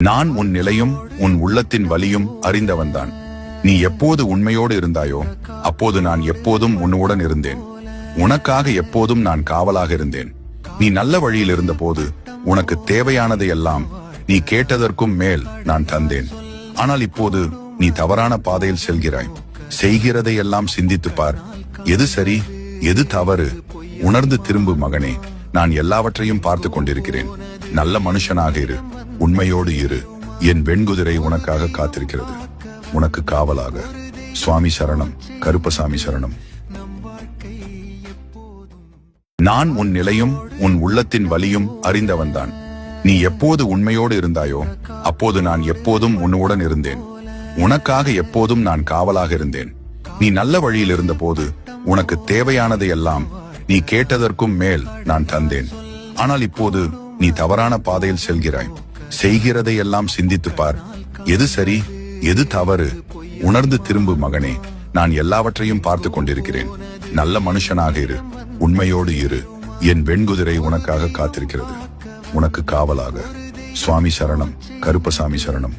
நான் உன் நிலையும் உன் உள்ளத்தின் வலியும் அறிந்தவன்தான். நீ எப்போது உண்மையோடு இருந்தாயோ அப்போது நான் எப்போதும் உன்னுடன் இருந்தேன். உனக்காக எப்போதும் நான் காவலாக இருந்தேன். நீ நல்ல வழியில் இருந்த போது உனக்கு தேவையானதை எல்லாம் நீ கேட்டதற்கும் மேல் நான் தந்தேன். ஆனால் இப்போது நீ தவறான பாதையில் செல்கிறாய். செய்கிறதை எல்லாம் சிந்தித்துப் பார். எது சரி எது தவறு உணர்ந்து திரும்பு மகனே. நான் எல்லாவற்றையும் பார்த்து கொண்டிருக்கிறேன். நல்ல மனுஷனாக இரு, உண்மையோடு இரு. என் வெண்குதிரை உனக்காக காத்திருக்கிறது, உனக்கு காவலாக. சுவாமி சரணம், கருப்பசாமி சரணம். நான் உன் நிலையும் உன் உள்ளத்தின் வலியும் அறிந்தவன்தான். நீ எப்போது உண்மையோடு இருந்தாயோ அப்போது நான் எப்போதும் உன்னுடன் இருந்தேன். உனக்காக எப்போதும் நான் காவலாக இருந்தேன். நீ நல்ல வழியில் இருந்த போது உனக்கு தேவையானதை எல்லாம் நீ கேட்டதற்கும் மேல் நான் தந்தேன். ஆனால் இப்போது நீ தவறான பாதையில் செல்கிறாய். செய்கிறதை எல்லாம் சிந்தித்துப் பார். எது சரி எது தவறு உணர்ந்து திரும்பு மகனே. நான் எல்லாவற்றையும் பார்த்து கொண்டிருக்கிறேன். நல்ல மனுஷனாக இரு, உண்மையோடு இரு. என் வெண்குதிரை உனக்காக காத்திருக்கிறது, உனக்கு காவலாக. சுவாமி சரணம், கருப்பசாமி சரணம்.